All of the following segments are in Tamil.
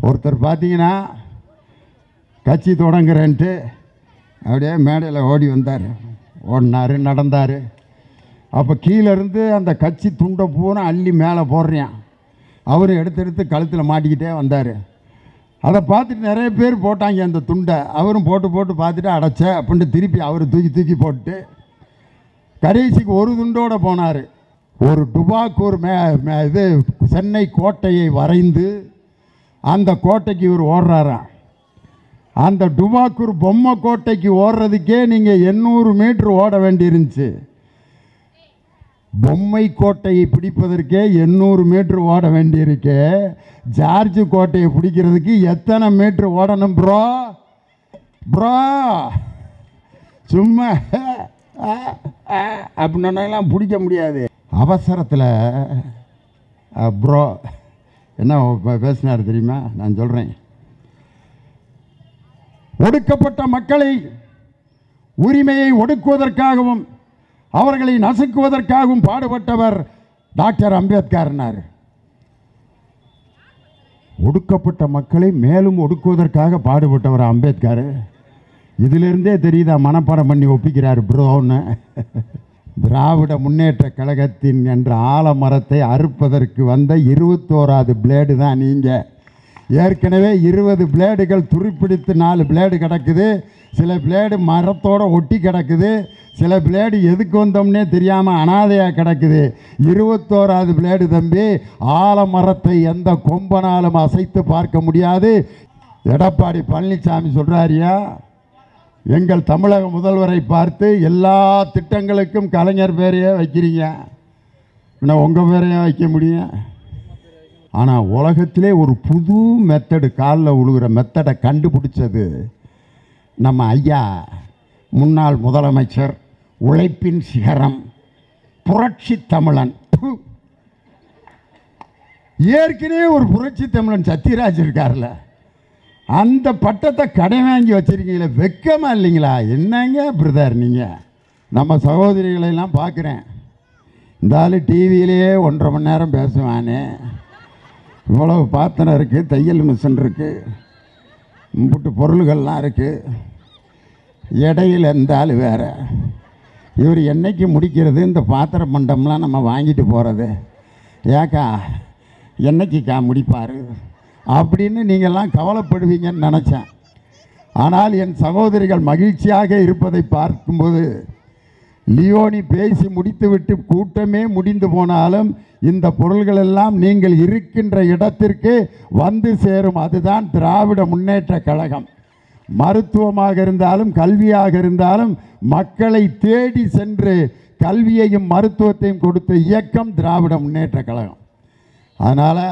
ஒருத்தர் பார்த்தீங்கன்னா கட்சி தொடங்குறேன்ட்டு அப்படியே மேடையில் ஓடி வந்தார், ஓடினார், நடந்தார். அப்போ கீழேருந்து அந்த கட்சி துண்டை பூரா அள்ளி மேலே போடுறான். அவரும் எடுத்து கழுத்தில் மாட்டிக்கிட்டே வந்தார். அதை பார்த்துட்டு நிறைய பேர் போட்டாங்க அந்த துண்டை. அவரும் போட்டு பார்த்துட்டு அடைச்ச அப்படின்ட்டு திருப்பி அவர் தூக்கி போட்டு கடைசிக்கு ஒரு துண்டோடு போனார். ஒரு டுபாக்கூர் இது சென்னை கோட்டையை வரைந்து அந்த கோட்டைக்கு இவர் ஓடுறாராம். அந்த டுபாக்கூர் பொம்மை கோட்டைக்கு ஓடுறதுக்கே நீங்கள் 800 மீட்டர் ஓட வேண்டியிருந்துச்சு. பொம்மை கோட்டையை பிடிப்பதற்கே 800 மீட்டர் ஓட வேண்டியிருக்கு. ஜார்ஜ் கோட்டையை பிடிக்கிறதுக்கு எத்தனை மீட்டர் ஓடணும் ப்ரோ? சும்மா அப்படின்னெல்லாம் பிடிக்க முடியாது. அவசரத்தில் ப்ரோ என்ன பேசினார் தெரியுமா? நான் சொல்கிறேன். ஒடுக்கப்பட்ட மக்களை உரிமையை ஒடுக்குவதற்காகவும் அவர்களை நசுக்குவதற்காகவும் பாடுபட்டவர் டாக்டர் அம்பேத்கர்னார். ஒடுக்கப்பட்ட மக்களை மேலும் ஒடுக்குவதற்காக பாடுபட்டவர் அம்பேத்கர். இதிலிருந்தே தெரியுதா மனப்பாடம் பண்ணி ஒப்பிக்கிறார் ப்ரோன்னு. திராவிட முன்னேற்ற கழகத்தின் என்ற ஆலமரத்தை அறுப்பதற்கு வந்த 21வது பிளேடு தான் நீங்கள். ஏற்கனவே 20 பிளேடுகள் துருப்பிடித்து 4 பிளேடு கிடக்குது. சில பிளேடு மரத்தோடு ஒட்டி கிடக்குது. சில பிளேடு எதுக்கு வந்தோம்னே தெரியாமல் அனாதையாக கிடக்குது. 21வது பிளேடு தம்பி. ஆலமரத்தை எந்த கொம்பனாலும் அசைத்து பார்க்க முடியாது. எடப்பாடி பழனிசாமி சொல்கிறாரியா, எங்கள் தமிழக முதல்வரை பார்த்து எல்லா திட்டங்களுக்கும் கலைஞர் பேரையே வைக்கிறீங்க, இன்னும் உங்கள் பேரையே வைக்க முடியும். ஆனால் உலகத்திலே ஒரு புது மெத்தடு, காலில் உழுகிற மெத்தடை கண்டுபிடிச்சது நம்ம ஐயா முன்னாள் முதலமைச்சர், உழைப்பின் சிகரம், புரட்சி தமிழன். ஏற்கனவே ஒரு புரட்சி தமிழன் சத்யராஜ் இருக்கார்ல, அந்த பட்டத்தை கடை வாங்கி வச்சிருக்கீங்களே, வெக்கமா இல்லைங்களா? என்னங்க பிரதர் நீங்கள்? நம்ம சகோதரிகளெல்லாம் பார்க்குறேன், இந்த ஆள் டிவியிலேயே 1.5 மணி நேரம் பேசுவானே, இவ்வளவு பாத்திரம் இருக்குது, தையல் மிஷின் இருக்குது, இம்புட்டு பொருள்கள்லாம் இருக்குது, இடையில் இந்த ஆள் வேறு. இவர் என்னைக்கு முடிக்கிறது இந்த பாத்திர மண்டம்லாம் நம்ம வாங்கிட்டு போகிறது? ஏக்கா என்னைக்குக்கா முடிப்பார் அப்படின்னு நீங்கள்லாம் கவலைப்படுவீங்கன்னு நினச்சேன். ஆனால் என் சகோதரிகள் மகிழ்ச்சியாக இருப்பதை பார்க்கும்போது, லியோனி பேசி முடித்துவிட்டு கூட்டமே முடிந்து போனாலும் இந்த பொருள்கள் எல்லாம் நீங்கள் இருக்கின்ற இடத்திற்கு வந்து சேரும். அதுதான் திராவிட முன்னேற்ற கழகம். மருத்துவமாக இருந்தாலும் கல்வியாக இருந்தாலும் மக்களை தேடி சென்று கல்வியையும் மருத்துவத்தையும் கொடுத்த இயக்கம் திராவிட முன்னேற்ற கழகம். அதனால்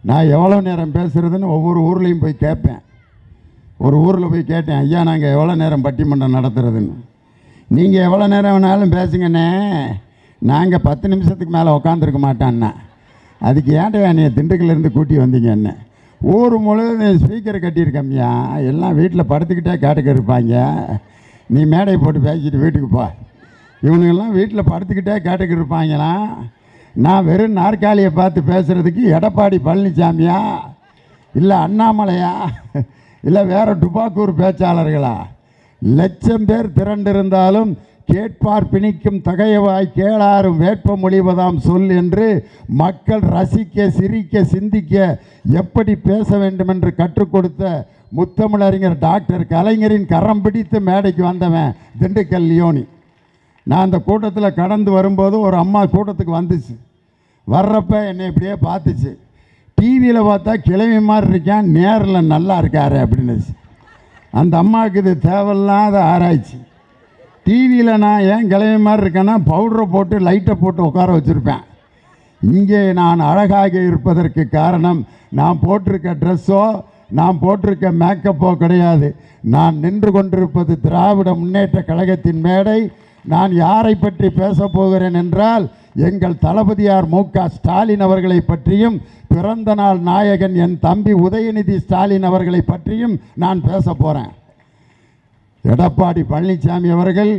நான் எவ்வளோ நேரம் பேசுகிறதுன்னு ஒவ்வொரு ஊர்லேயும் போய் கேட்பேன். ஒரு ஊரில் போய் கேட்டேன், ஐயா நாங்கள் எவ்வளோ நேரம் பட்டிமன்றம் நடத்துறதுன்னு. நீங்கள் எவ்வளோ நேரம் வேணாலும் பேசுங்கண்ணே, நாங்கள் 10 நிமிஷத்துக்கு மேலே உட்காந்துருக்க மாட்டான்னா. அதுக்கு ஏன்டா என்னை திண்டுக்கல்லேருந்து கூட்டி வந்தீங்க? என்ன ஊர் முழுவதும் ஸ்பீக்கர் கட்டியிருக்கம்யா, எல்லாம் வீட்டில் படுத்துக்கிட்டே கேட்டுக்க இருப்பாங்க. நீ மேடை போட்டு பேசிட்டு வீட்டுக்கு போ. இவனுங்கெல்லாம் வீட்டில் படுத்துக்கிட்டே கேட்டுக்க இருப்பாங்களா? நான் வெறும் நாற்காலியை பார்த்து பேசுகிறதுக்கு எடப்பாடி பழனிசாமியா, இல்லை அண்ணாமலையா, இல்லை வேறு டுபாக்கூர் பேச்சாளர்களா? லட்சம் பேர் திரண்டிருந்தாலும் கேட்பார் பிணிக்கும் தகையவாய் கேளாரும் வேட்ப மொழிவதாம் சொல் என்று மக்கள் ரசிக்க, சிரிக்க, சிந்திக்க எப்படி பேச வேண்டும் என்று கற்றுக் கொடுத்த முத்தமிழறிஞர் டாக்டர் கலைஞரின் கரம் பிடித்து மேடைக்கு வந்தவன் திண்டுக்கல் லியோனி. நான் அந்த கூட்டத்தில் கடந்து வரும்போது ஒரு அம்மா கூட்டத்துக்கு வந்துச்சு. வர்றப்ப என்னை இப்படியே பார்த்துச்சு. டிவியில் பார்த்தா கிழமை மாதிரி இருக்கான், நேரில் நல்லா இருக்காரு அப்படின்னுச்சு. அந்த அம்மாவுக்கு இது தேவையில்லாத ஆராய்ச்சி. டிவியில் நான் ஏன் கிழமை மாதிரி இருக்கேன்னா பவுடரை போட்டு லைட்டை போட்டு உட்கார வச்சுருப்பேன். இங்கே நான் அழகாக இருப்பதற்கு காரணம் நான் போட்டிருக்க ட்ரெஸ்ஸோ நான் போட்டிருக்க மேக்கப்போ கிடையாது. நான் நின்று கொண்டிருப்பது திராவிட முன்னேற்ற கழகத்தின் மேடை. நான் யாரை பற்றி பேசப் போகிறேன் என்றால் எங்கள் தளபதியார் மு.க. ஸ்டாலின் அவர்களை பற்றியும் பிறந்த நாள் நாயகன் என் தம்பி உதயநிதி ஸ்டாலின் அவர்களை பற்றியும் நான் பேச போகிறேன். எடப்பாடி பழனிசாமி அவர்கள்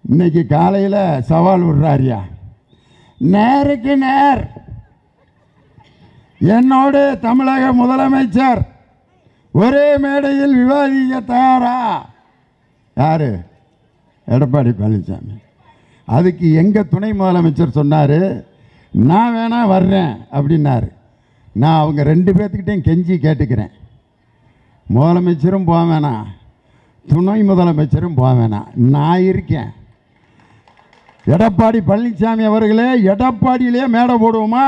இன்னைக்கு காலையில் சவால் விடுறாரியா, நேருக்கு நேர் என்னோடு தமிழக முதலமைச்சர் ஒரே மேடையில் விவாதிக்க தயாரா? யாரு? எடப்பாடி பழனிசாமி. அதுக்கு எங்கள் துணை முதலமைச்சர் சொன்னார், நான் வேணா வர்றேன் அப்படின்னாரு. நான் அவங்க 2 பேர்த்துக்கிட்டையும் கெஞ்சி கேட்டுக்கிறேன், முதலமைச்சரும் போக வேணாம், துணை முதலமைச்சரும் போக வேணாம், நான் இருக்கேன். எடப்பாடி பழனிசாமி அவர்களே, எடப்பாடியிலே மேடை போடுவோமா?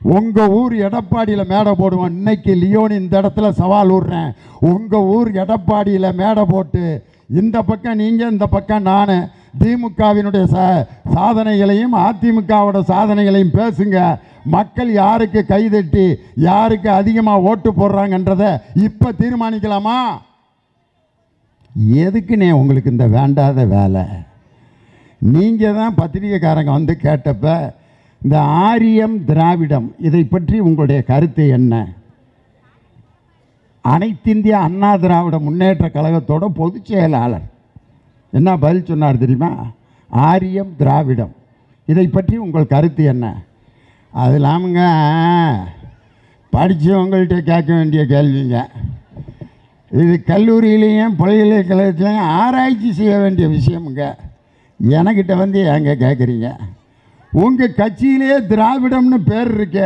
உங்கள் ஊர் எடப்பாடியில் மேடை போடுவோம். இன்னைக்கு லியோன் இந்த இடத்துல சவால் விடுறேன். உங்கள் ஊர் எடப்பாடியில் மேடை போட்டு இந்த பக்கம் நீங்கள், இந்த பக்கம் நான், திமுகவினுடைய சாதனைகளையும் அதிமுகவோட சாதனைகளையும் பேசுங்க. மக்கள் யாருக்கு கைதட்டி யாருக்கு அதிகமாக ஓட்டு போடுறாங்கன்றதை இப்போ தீர்மானிக்கலாமா? எதுக்குண்ணே உங்களுக்கு இந்த வேண்டாத வேலை? நீங்கள் தான் பத்திரிகைக்காரங்க வந்து கேட்டப்ப இந்த ஆரியம் திராவிடம் இதை பற்றி உங்களுடைய கருத்து என்ன? அனைத்திந்திய அண்ணா திராவிட முன்னேற்ற கழகத்தோட பொதுச் செயலாளர் என்ன பதில் சொன்னார் தெரியுமா? ஆரியம் திராவிடம் இதை பற்றி உங்கள் கருத்து என்ன? அது இல்லாமங்க படித்தவங்கள்ட்ட கேட்க வேண்டிய கேள்விங்க. இது கல்லூரியிலையும் பல்கலைக்கழகத்திலையும் ஆராய்ச்சி செய்ய வேண்டிய விஷயமுங்க. எனக்கிட்ட வந்து ஏங்க கேட்குறீங்க? உங்கள் கட்சியிலே திராவிடம்னு பேர் இருக்க,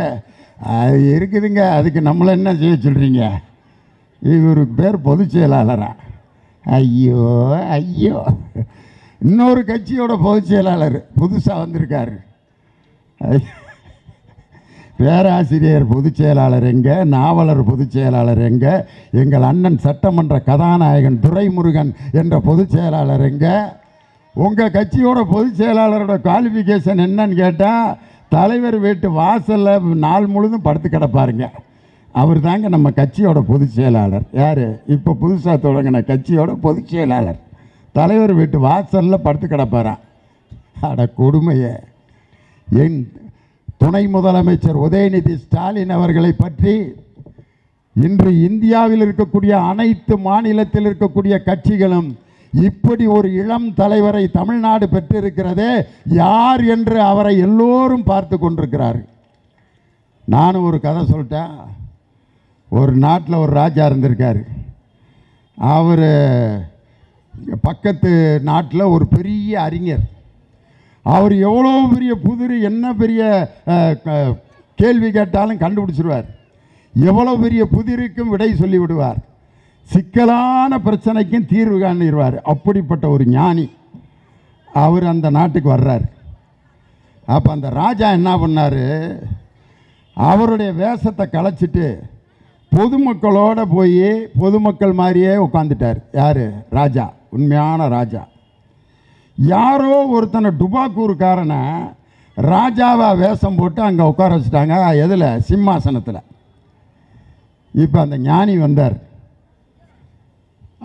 அது இருக்குதுங்க. அதுக்கு நம்மளை என்ன செய்ய சொல்கிறீங்க? இவருக்கு பேர் பொதுச் செயலாளரா? ஐயோ ஐயோ, இன்னொரு கட்சியோட பொதுச் செயலாளர் புதுசாக வந்திருக்காரு. பேராசிரியர் பொதுச் செயலாளர் எங்கே? நாவலர் பொதுச் செயலாளர் எங்கே? எங்கள் அண்ணன் சட்டமன்ற கதாநாயகன் துரைமுருகன் என்ற பொதுச் செயலாளர் எங்கே? உங்கள் கட்சியோட பொதுச் செயலாளரோட குவாலிஃபிகேஷன் என்னன்னு கேட்டால், தலைவர் வீட்டு வாசலில் நாள் முழுதும் படுத்து கிடப்பாருங்க. அவர் தாங்க நம்ம கட்சியோட பொதுச் செயலாளர். யார்? இப்போ புதுசாக தொடங்கின கட்சியோட பொதுச் செயலாளர். தலைவர் வீட்டு வாசலில் படுத்து கிடப்பாரான். அட கொடுமையே! என் துணை முதலமைச்சர் உதயநிதி ஸ்டாலின் அவர்களை பற்றி இன்று இந்தியாவில் இருக்கக்கூடிய அனைத்து மாநிலத்தில் இருக்கக்கூடிய கட்சிகளும் இப்படி ஒரு இளம் தலைவரை தமிழ்நாடு பெற்றிருக்கிறதே யார் என்று அவரை எல்லோரும் பார்த்து கொண்டிருக்கிறார்கள். நானும் ஒரு கதை சொல்லிட்டேன். ஒரு நாட்டில் ஒரு ராஜா இருந்திருக்கார். அவர் பக்கத்து நாட்டில் ஒரு பெரிய அறிஞர். அவர் எவ்வளோ பெரிய புதிர், என்ன பெரிய கேள்வி கேட்டாலும் கண்டுபிடிச்சிருவார். எவ்வளோ பெரிய புதிருக்கும் விடை சொல்லிவிடுவார். சிக்கலான பிரச்சனைக்கும் தீர்வு காணிடுவார். அப்படிப்பட்ட ஒரு ஞானி அவர் அந்த நாட்டுக்கு வர்றார். அப்போ அந்த ராஜா என்ன பண்ணார்? அவருடைய வேஷத்தை கலைச்சிட்டு பொதுமக்களோடு போய் பொதுமக்கள் மாதிரியே உட்காந்துட்டார். யார்? ராஜா, உண்மையான ராஜா. யாரோ ஒருத்தனை டுபாக்கூருக்காரனை ராஜாவா வேஷம் போட்டு அங்கே உட்கார வச்சுட்டாங்க. எதில்? சிம்மாசனத்தில். இப்போ அந்த ஞானி வந்தார்.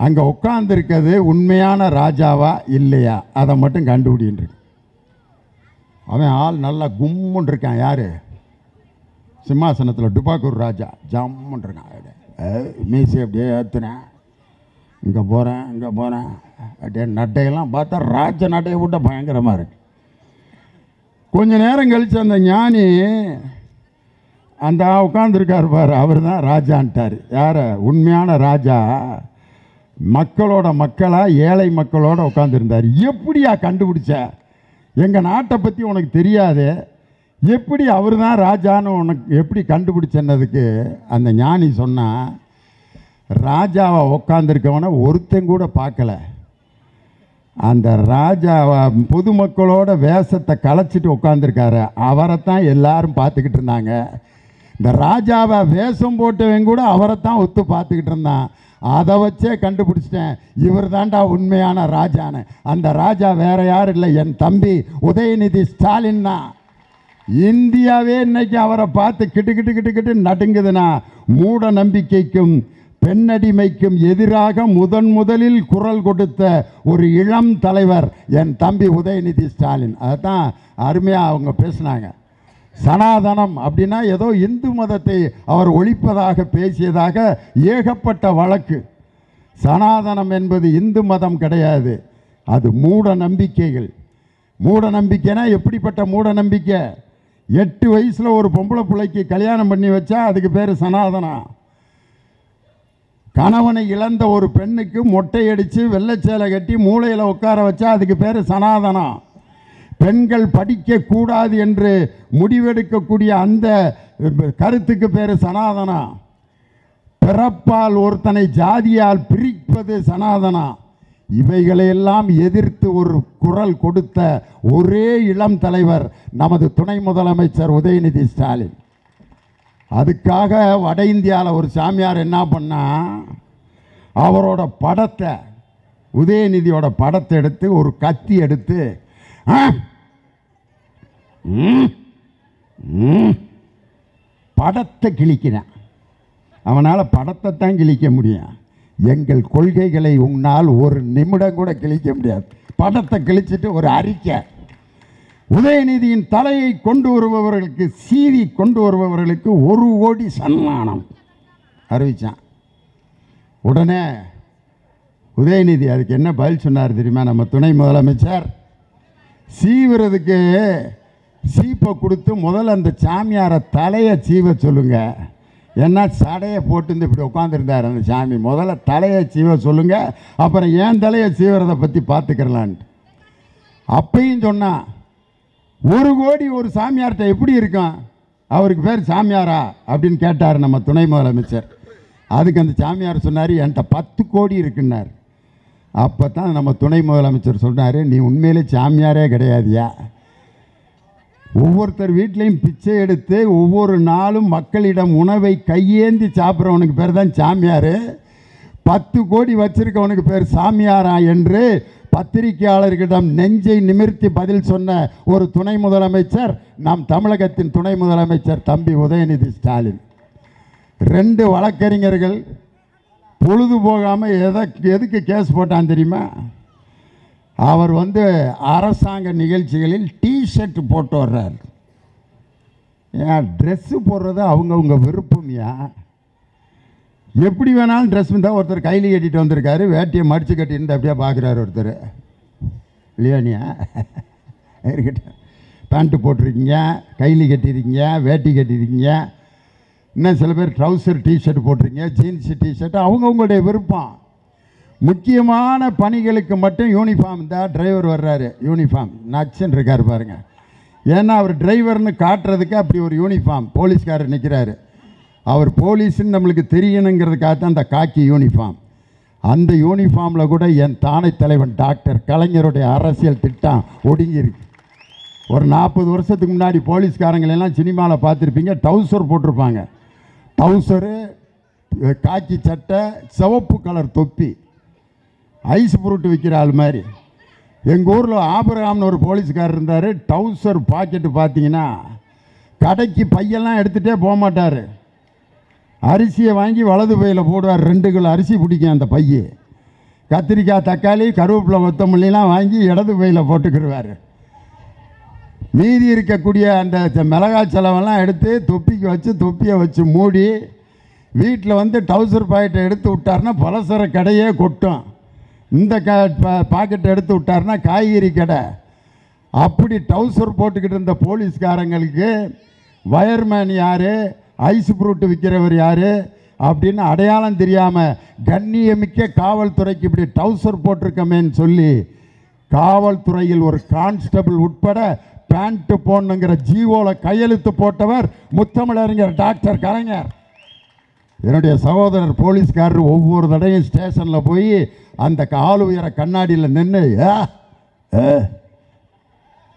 அங்கே உட்காந்துருக்கிறது உண்மையான ராஜாவா இல்லையா அதை மட்டும் கண்டுபிடின்னு. அவன் ஆள் நல்லா கும்முன்னு இருக்கான். யார்? சிம்மாசனத்தில் டுபாக்கூர் ராஜா ஜம்முன்னு இருக்கான். மீசி அப்படியே ஏற்றுனேன், இங்கே போகிறேன் இங்கே போகிறேன் அப்படியே. நட்டையெல்லாம் பார்த்தா ராஜ நட்டையை விட்ட பயங்கரமாக இருக்கு. கொஞ்ச நேரம் கழித்து அந்த ஞானி அந்த உட்காந்துருக்கார் பாரு, அவர் தான் ராஜான்ட்டார். யார்? உண்மையான ராஜா மக்களோட மக்களாக ஏழை மக்களோட உட்காந்துருந்தார். எப்படியா கண்டுபிடிச்ச? எங்கள் நாட்டை பற்றி உனக்கு தெரியாது, எப்படி அவர் தான் ராஜான்னு உனக்கு எப்படி கண்டுபிடிச்சன்னதுக்கு அந்த ஞானி சொன்னால், ராஜாவை உட்காந்துருக்கவனை ஒருத்தன் கூட பார்க்கல. அந்த ராஜாவை பொதுமக்களோட வேஷத்தை கலைச்சிட்டு உட்காந்துருக்காரு, அவரைத்தான் எல்லாரும் பார்த்துக்கிட்டு இருந்தாங்க. இந்த ராஜாவை வேஷம் போட்டவன் கூட அவரைத்தான் ஒத்து பார்த்துக்கிட்டு இருந்தான். அதை வச்சே கண்டுபிடிச்சிட்டேன், இவர் தாண்டா உண்மையான ராஜான்னு. அந்த ராஜா வேற யாரும் இல்லை, என் தம்பி உதயநிதி ஸ்டாலின் தான். இந்தியாவே இன்னைக்கு அவரை பார்த்து கிட்டு கிட்டு கிட்டு கிட்டு நடுங்குதுன்னா, மூட நம்பிக்கைக்கும் பெண்ணடிமைக்கும் எதிராக முதலில் குரல் கொடுத்த ஒரு இளம் தலைவர் என் தம்பி உதயநிதி ஸ்டாலின். அதுதான் அருமையாக அவங்க பேசினாங்க. சனாதனம் அப்படின்னா ஏதோ இந்து மதத்தை அவர் ஒழிப்பதாக பேசியதாக ஏகப்பட்ட வழக்கு. சனாதனம் என்பது இந்து மதம் கிடையாது, அது மூட நம்பிக்கைகள். மூட நம்பிக்கைனா எப்படிப்பட்ட மூட நம்பிக்கை? 8 வயசில் ஒரு பொம்பளை பிள்ளைக்கு கல்யாணம் பண்ணி வச்சா அதுக்கு பேர் சனாதனம். கணவனை இழந்த ஒரு பெண்ணுக்கு மொட்டை அடித்து வெள்ளைச்சேலை கட்டி மூளையில் உட்கார வச்சா அதுக்கு பேர் சனாதனம். பெண்கள் படிக்கக்கூடாது என்று முடிவெடுக்கக்கூடிய அந்த கருத்துக்கு பேர் சனாதனம். பிறப்பால் ஒருத்தனை ஜாதியால் பிரிப்பது சனாதனம். இவைகளையெல்லாம் எதிர்த்து ஒரு குரல் கொடுத்த ஒரே இளம் தலைவர் நமது துணை முதலமைச்சர் உதயநிதி ஸ்டாலின். அதுக்காக வட இந்தியாவில் ஒரு சாமியார் என்ன பண்ணா, அவரோட படத்தை, உதயநிதியோட படத்தை எடுத்து ஒரு கத்தி எடுத்து படத்தை கிழிக்கிறான். அவனால் படத்தை தான் கிழிக்க முடியும். எங்கள் கொள்கைகளை உன்னால் ஒரு நிமிடம் கூட கிழிக்க முடியாது. படத்தை கிழிச்சிட்டு ஒரு அறிக்கை, உதயநிதியின் தலையை கொண்டு வருபவர்களுக்கு, சீவி கொண்டு வருபவர்களுக்கு 1 கோடி சன்மானம் அறிவித்தான். உடனே உதயநிதி அதுக்கு என்ன பதில் சொன்னார் தெரியுமா? நம்ம துணை முதலமைச்சர், சீவுறதுக்கு சீப்பை கொடுத்து முதல்ல அந்த சாமியாரை தலையை சீவ சொல்லுங்க. ஏன்னா சடையை போட்டு இப்படி உட்காந்துருந்தார் அந்த சாமி. முதல்ல தலையை சீவ சொல்லுங்க, அப்புறம் ஏன் தலையை சீவுறதை பற்றி பார்த்துக்கிறலான்ட்டு. அப்பையும் சொன்னான், 1 கோடி ஒரு சாமியார்கிட்ட எப்படி இருக்கும்? அவருக்கு பேர் சாமியாரா அப்படின்னு கேட்டார் நம்ம துணை முதலமைச்சர். அதுக்கு அந்த சாமியார் சொன்னார், என்கிட்ட 10 கோடி இருக்குன்னார். அப்போ தான் நம்ம துணை முதலமைச்சர் சொன்னார், நீ உண்மையிலே சாமியாரே கிடையாதியா. ஒவ்வொருத்தர் வீட்லேயும் பிச்சை எடுத்து ஒவ்வொரு நாளும் மக்களிடம் உணவை கையேந்தி சாப்பிட்றவனுக்கு பேர் தான் சாமியார். 10 கோடி வச்சிருக்கவனுக்கு பேர் சாமியாரா என்று பத்திரிகையாளர்களிடம் நெஞ்சை நிமிர்த்தி பதில் சொன்ன ஒரு துணை முதலமைச்சர் நம் தமிழகத்தின் துணை முதலமைச்சர் தம்பி உதயநிதி ஸ்டாலின். 2 வழக்கறிஞர்கள் பொழுது போகாமல் எதுக்கு கேஸ் போட்டான் தெரியுமா? அவர் அரசாங்க நிகழ்ச்சிகளில் டிஷர்ட் போட்டு வர்றார். ஏன் ட்ரெஸ்ஸு போடுறது அவங்கவுங்க விருப்பம்யா. எப்படி வேணாலும் ட்ரெஸ் இருந்தால் ஒருத்தர் கையில் கட்டிட்டு வந்திருக்காரு, வேட்டியை மடித்து கட்டிட்டு அப்படியே பார்க்குறாரு ஒருத்தர். இல்லையானியா இருக்கட்டும், பேண்ட்டு போட்டிருக்கீங்க, கையில் கட்டியிருக்கீங்க, வேட்டி கட்டியிருக்கீங்க, இன்னும் சில பேர் ட்ரௌசர் டிஷர்ட் போட்டிருக்கீங்க, ஜீன்ஸு டிஷர்ட், அவங்கவுங்களுடைய விருப்பம். முக்கியமான பணிகளுக்கு மட்டும் யூனிஃபார்ம் தான். டிரைவர் வர்றாரு, யூனிஃபார்ம் நச்சுன்னு இருக்கார் பாருங்கள். ஏன்னா அவர் டிரைவர்னு காட்டுறதுக்கு அப்படி ஒரு யூனிஃபார்ம். போலீஸ்காரர் நிற்கிறாரு, அவர் போலீஸுன்னு நம்மளுக்கு தெரியணுங்கிறதுக்காக தான் அந்த காக்கி யூனிஃபார்ம். அந்த யூனிஃபார்மில் கூட என் தானை தலைவன் டாக்டர் கலைஞருடைய அரசியல் திட்டம் ஒடுங்கியிருக்கு. ஒரு 40 வருஷத்துக்கு முன்னாடி போலீஸ்காரங்களெல்லாம் சினிமாவில் பார்த்துருப்பீங்க, டவுசர் போட்டிருப்பாங்க. டவுசரு, காக்கி சட்டை, சிவப்பு கலர் தொப்பி, ஐஸ் புருட்டு விற்கிற ஆள் மாதிரி. எங்கள் ஊரில் ஆபரகாம்னு ஒரு போலீஸ்காரர் இருந்தார். டவுசர் பாக்கெட்டு பார்த்தீங்கன்னா கடைக்கு பையெல்லாம் எடுத்துகிட்டே போக மாட்டார். அரிசியை வாங்கி வலது பையில் போடுவார். 2 கிலோ அரிசி பிடிக்கும் அந்த பைய. கத்திரிக்காய், தக்காளி, கருவேப்பிலை, கொத்தமல்லிலாம் வாங்கி இடது பையில் போட்டுக்கிடுவார். மீதி இருக்கக்கூடிய அந்த மிளகாய் செலவெல்லாம் எடுத்து தொப்பிக்கு வச்சு, தொப்பியை வச்சு மூடி வீட்டில் டவுசர் பாக்கெட்டை எடுத்து விட்டார்னா பலசர கடையே கொட்டும். இந்த பாக்கெட்டை எடுத்து விட்டார்னா காய்கறி கடை. அப்படி டவுசர் போட்டுக்கிட்டு இருந்த போலீஸ்காரங்களுக்கு வயர்மேன் யார், ஐஸ் ஃப்ரூட் விற்கிறவர் யார் அப்படின்னு அடையாளம் தெரியாமல் கண்ணியமிக்க காவல்துறைக்கு இப்படி டவுசர் போட்டிருக்கமேன்னு சொல்லி காவல்துறையில் ஒரு கான்ஸ்டபிள் உட்பட பேண்ட்டு போடணுங்கிற ஜீவோவில் கையெழுத்து போட்டவர் முத்தமிழறிஞர் டாக்டர் கலைஞர். என்னுடைய சகோதரர் போலீஸ்காரர் ஒவ்வொரு தடையும் ஸ்டேஷனில் போய் அந்த கால் உயர கண்ணாடியில் நின்று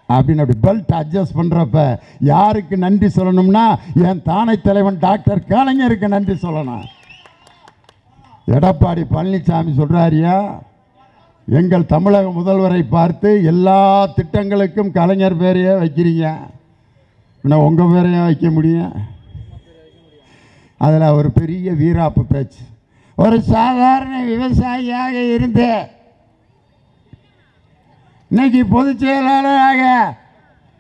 அப்படின்னு அப்படி பெல்ட் அட்ஜஸ்ட் பண்ணுறப்ப யாருக்கு நன்றி சொல்லணும்னா என் தானை தலைவன் டாக்டர் கலைஞருக்கு நன்றி சொல்லணும். எடப்பாடி பழனிசாமி சொல்கிறாரியா, எங்கள் தமிழக முதல்வரை பார்த்து எல்லா திட்டங்களுக்கும் கலைஞர் பேரையே வைக்கிறீங்க, இன்னும் உங்கள் பேரையே வைக்க முடியும்? அதில் ஒரு பெரிய வீராப்பு பேச்சு. ஒரு சாதாரண விவசாயியாக இருந்து இன்னைக்கு பொதுச் செயலாளராக,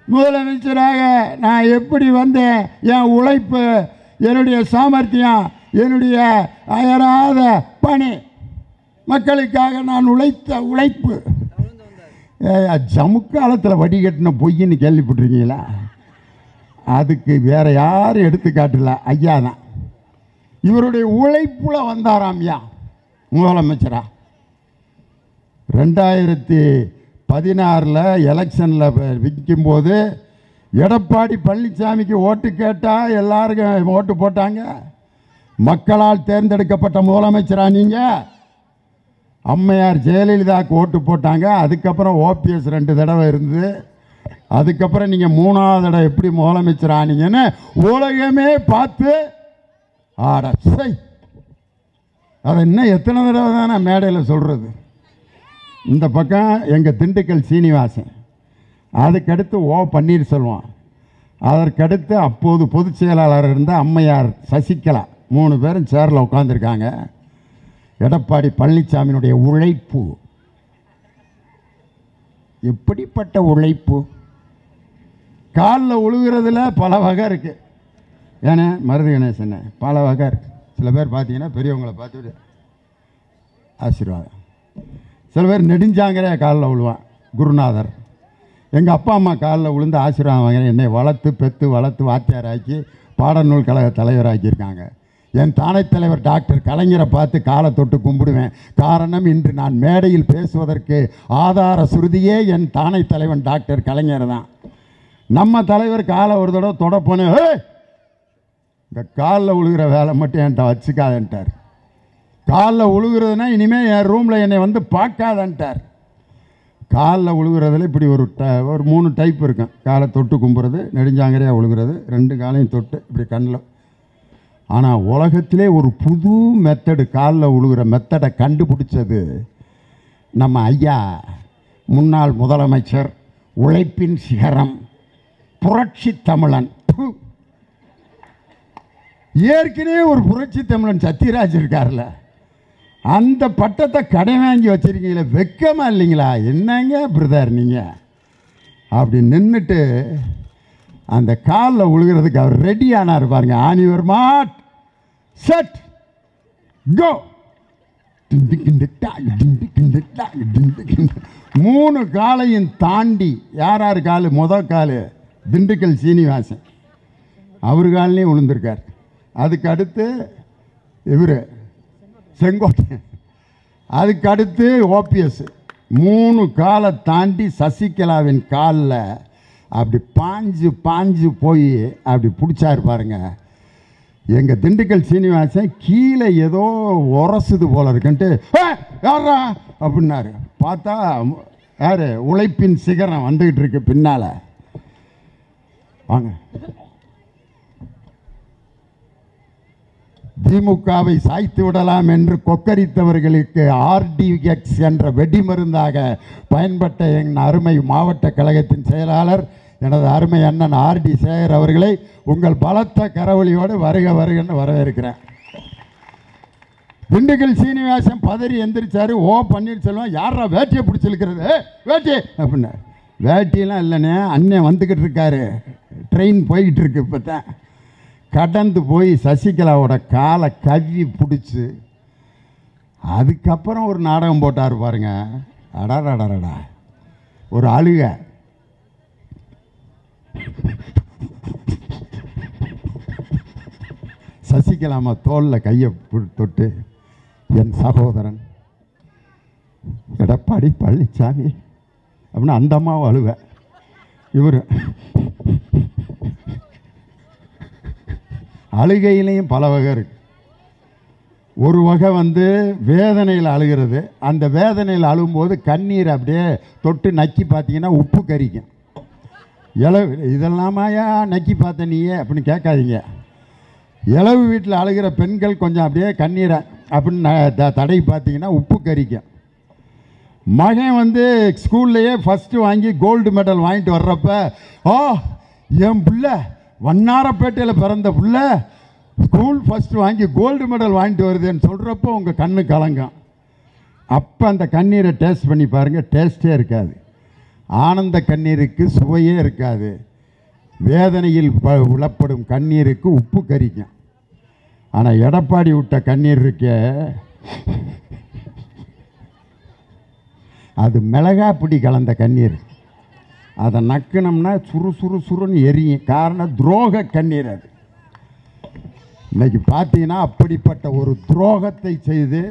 முதலமைச்சராக நான் எப்படி வந்தேன்? என் உழைப்பு, என்னுடைய சாமர்த்தியம், என்னுடைய அயராத பணி, மக்களுக்காக நான் உழைத்த உழைப்பு. ஜமுக்காலத்தில் வடிகட்டின பொய்ன்னு கேள்விப்பட்டிருக்கீங்களா? அதுக்கு வேற யாரும் எடுத்துக்காட்டல, ஐயா தான். இவருடைய உழைப்புல வந்தாராம் ஐயா முதலமைச்சரா. 2016 எலெக்ஷனில் விற்கும்போது எடப்பாடி பழனிசாமிக்கு ஓட்டு கேட்டால் எல்லாருக்கும் ஓட்டு போட்டாங்க. மக்களால் தேர்ந்தெடுக்கப்பட்ட முதலமைச்சரா நீங்கள். அம்மையார் ஜெயலலிதாவுக்கு ஓட்டு போட்டாங்க. அதுக்கப்புறம் ஓபிஎஸ் 2 தடவை இருந்து, அதுக்கப்புறம் நீங்கள் 3ஆவது தடவை எப்படி முதலமைச்சர் ஆனீங்கன்னு உலகமே பார்த்து ஆடை. அதை இன்னும் எத்தனை தடவை தான் நான் மேடையில் சொல்கிறது. இந்த பக்கம் எங்கள் திண்டுக்கல் சீனிவாசன், அதுக்கடுத்து ஓ பன்னீர்செல்வம், அதற்கடுத்து அப்போது பொதுச் செயலாளர் இருந்த அம்மையார் சசிகலா, 3 பேரும் சேரில் உட்காந்துருக்காங்க. எடப்பாடி பழனிசாமியினுடைய உழைப்பு எப்படிப்பட்ட உழைப்பு! காலில் உழுகிறதுல பல வகை இருக்குது. ஏன்னா மருது கணேசன் பல வகை இருக்குது. சில பேர் பார்த்தீங்கன்னா பெரியவங்களை பார்த்துட்டு ஆசீர்வாதம். சில பேர் நெடுஞ்சாங்கரே காலில் விழுவான். குருநாதர் எங்கள் அப்பா அம்மா காலில் விழுந்து ஆசீர்வாதம் வாங்கினேன். என்னை வளர்த்து வாத்தியார் ஆக்கி பாடநூல் கழக தலைவராக்கியிருக்காங்க. என் தானை தலைவர் டாக்டர் கலைஞரை பார்த்து காலை தொட்டு கும்பிடுவேன். காரணம், இன்று நான் மேடையில் பேசுவதற்கு ஆதார சுருதியே என் தானை தலைவன் டாக்டர் கலைஞர் தான். நம்ம தலைவர் காலை ஒரு தடவை தொட போனேன், இந்த காலில் விழுகிற வேலை மட்டும் என்கிட்ட வச்சுக்காதன்ட்டார். காலில் விழுகிறதுனா இனிமேல் என் ரூமில் என்னை வந்து பார்க்காதன்ட்டார். காலில் விழுகிறதுல இப்படி ஒரு 3 டைப் இருக்கும். காலை தொட்டு கும்புறது, நெடுஞ்சாங்கரையாக விழுகிறது, 2 காலையும் தொட்டு இப்படி கண்ணில். ஆனால் உலகத்திலே ஒரு புது மெத்தடு, காலில் விழுகிற மெத்தடை கண்டுபிடிச்சது நம்ம ஐயா முன்னாள் முதலமைச்சர், உழைப்பின் சிகரம், புரட்சி தமிழன். ஏற்கனவே ஒரு புரட்சி தமிழன் சத்யராஜ் இருக்கார்ல, அந்த பட்டத்தை கடை வாங்கி வச்சிருக்கீங்களே, வெக்கமா இல்லைங்களா? என்னங்க பிரதர் நீங்கள் அப்படி நின்றுட்டு அந்த காலில் விழுகிறதுக்கு அவர் ரெடி ஆனார் பாருங்க. ஆனிவர் மாட் செட் கோ. 3 காலையும் தாண்டி யார் யார் காலு? காலு திண்டுக்கல் சீனிவாசன், அவர் காலையும் விழுந்திருக்கார். அதுக்கு அடுத்து இவர் செங்கோட்டை, அதுக்கு அடுத்து ஓபிஎஸ். 3 காலை தாண்டி சசிகலாவின் காலில் அப்படி பாஞ்சு போய் அப்படி பிடிச்சாரு பாருங்க. எங்கள் திண்டுக்கல் சீனிவாசன் கீழே ஏதோ உரசுது போல இருக்குன்ட்டு யாரா அப்படின்னாரு. பார்த்தா யார்? உழைப்பின் சிகரம் வந்துக்கிட்டு இருக்கு பின்னால். வாங்க. திமுகவை சாய்த்து விடலாம் என்று கொக்கரித்தவர்களுக்கு ஆர்டிஎக்ஸ் என்ற வெடிமருந்தாக பயன்பட்ட என் அருமை மாவட்ட கழகத்தின் செயலாளர் எனது அருமை அண்ணன் ஆர்டி சேகர் அவர்களை உங்கள் பலத்த கரவொலியோடு வருக வருகன்னு வரவேற்கிறேன். திண்டுக்கல் சீனிவாசன் பதறி எந்திரிச்சாரு. ஓ பன்னீர்செல்வம், யாரா வேட்டியை பிடிச்சிருக்கிறது? வேட்டி அப்படின்னா, வேட்டியெல்லாம் இல்லைண்ணே, அண்ணன் வந்துக்கிட்டு இருக்காரு, ட்ரெயின் போய்கிட்டு இருக்கு. இப்போ தான் கடந்து போய் சசிகலாவோட காலை கவ்வி பிடிச்சி, அதுக்கப்புறம் ஒரு நாடகம் போட்டார் பாருங்க. அடாடாடா, ஒரு அழுக. சசிகலாமா தோளில் கையை தொட்டு, என் சகோதரன் எடப்பாடி பழனிசாமி அப்படின்னு அந்த அம்மாவை அழுவ. இவர் அழுகையிலையும் பல வகை இருக்கு. ஒரு வகை வேதனையில் அழுகிறது. அந்த வேதனையில் அழுகும்போது கண்ணீர் அப்படியே தொட்டு நக்கி பார்த்தீங்கன்னா உப்பு கறிக்கும். இதெல்லாமாயா நக்கி பார்த்த நீயே அப்படின்னு கேட்காதீங்க. இளவு வீட்டில் அழுகிற பெண்கள் கொஞ்சம் அப்படியே கண்ணீரை அப்படின்னு தடை பார்த்தீங்கன்னா உப்பு கறிக்கும். மகன் ஸ்கூல்லையே ஃபஸ்ட்டு வாங்கி கோல்டு மெடல் வாங்கிட்டு வர்றப்ப, ஓ என் பிள்ளை வண்ணாரப்பேட்டையில் பிறந்த பிள்ளை ஸ்கூல் ஃபஸ்ட்டு வாங்கி கோல்டு மெடல் வாங்கிட்டு வருதுன்னு சொல்கிறப்போ உங்கள் கண்ணு கலங்கும். அப்போ அந்த கண்ணீரை டேஸ்ட் பண்ணி பாருங்கள், டேஸ்ட்டே இருக்காது. ஆனந்த கண்ணீருக்கு சுவையே இருக்காது. வேதனையில் விழப்படும் கண்ணீருக்கு உப்பு கறிக்கும். ஆனால் எடப்பாடி விட்ட கண்ணீர் இருக்க, அது மிளகாப்பிடி கலந்த கண்ணீர். அதை நக்கினோம்னா சுறுன்னு எரியும். காரணம் துரோக கண்ணீர். அது இன்னைக்கு பார்த்தீங்கன்னா அப்படிப்பட்ட ஒரு துரோகத்தை செய்து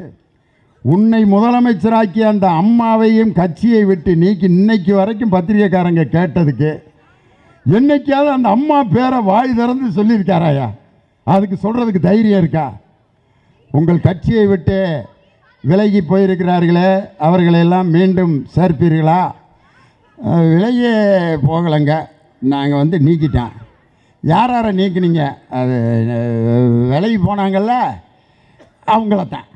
உன்னை முதலமைச்சராக்கி அந்த அம்மாவையும் கட்சியை விட்டு நீக்கி இன்னைக்கு வரைக்கும் பத்திரிகைக்காரங்க கேட்டதுக்கு என்னைக்காவது அந்த அம்மா பேரை வாய் திறந்து சொல்லியிருக்காராயா? அதுக்கு சொல்கிறதுக்கு தைரியம் இருக்கா? உங்கள் கட்சியை விட்டு விலகி போயிருக்கிறார்களே, அவர்களெல்லாம் மீண்டும் சேர்ப்பீர்களா? விலகி போகலைங்க, நாங்கள் நீக்கிட்டோம். யார் யாரை நீக்கினீங்க? அது விலகி போனாங்கல்ல, அவங்களத்தான்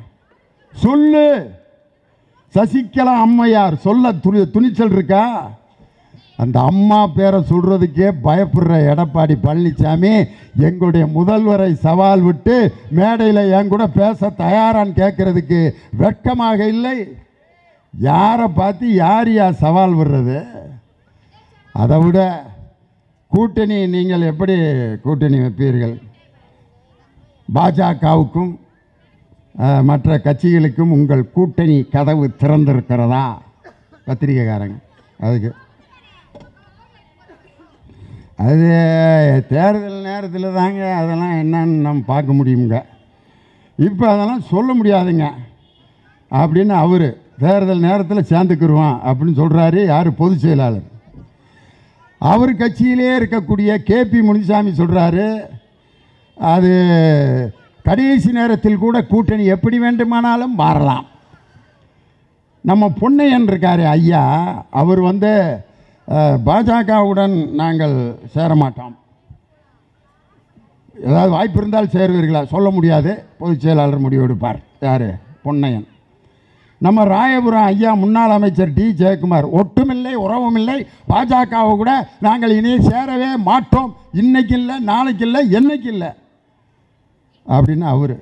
சொல்லு. சசிகலா அம்மையார் சொல்ல துணிச்சல் இருக்கா? அந்த அம்மா பேரை சொல்கிறதுக்கே பயப்படுற எடப்பாடி பழனிசாமி எங்களுடைய முதல்வரை சவால் விட்டு மேடையில் என் கூட பேச தயாரான்னு கேட்கறதுக்கு வெட்கமாக இல்லை. யாரை பார்த்து யார் சவால் விடுறது? அதை விட கூட்டணி நீங்கள் எப்படி கூட்டணி வைப்பீர்கள்? பாஜகவுக்கும் மற்ற கட்சிகளுக்கும் உங்கள் கூட்டணி கதவு திறந்திருக்கிறதா? பத்திரிகைக்காரங்க அதுக்கு அது தேர்தல் நேரத்தில் தாங்க அதெல்லாம் என்னன்னு நம்ம பார்க்க முடியுங்க. இப்போ அதெல்லாம் சொல்ல முடியாதுங்க அப்படின்னு அவர் தேர்தல் நேரத்தில் சேர்ந்துக்கிடுவான் அப்படின்னு சொல்கிறாரு. யார்? பொதுச் செயலாளர். அவர் கட்சியிலே இருக்கக்கூடிய கேபி முனிசாமி சொல்கிறாரு, அது கடைசி நேரத்தில் கூட கூட்டணி எப்படி வேண்டுமானாலும் மாறலாம். நம்ம பொன்னையன் இருக்கார் ஐயா, அவர் பாஜகவுடன் நாங்கள் சேரமாட்டோம், ஏதாவது வாய்ப்பு இருந்தால் சேருவீர்களா? சொல்ல முடியாது, பொதுச் செயலாளர் முடிவெடுப்பார். யார்? பொன்னையன். நம்ம ராயபுரம் ஐயா முன்னாள் அமைச்சர் டி ஜெயக்குமார், ஒட்டுமில்லை உறவுமில்லை, பாஜகவை கூட நாங்கள் இனி சேரவே மாட்டோம், இன்னைக்கு இல்லை நாளைக்கு இல்லை என்னைக்கு இல்லை அப்படின்னு அவர்.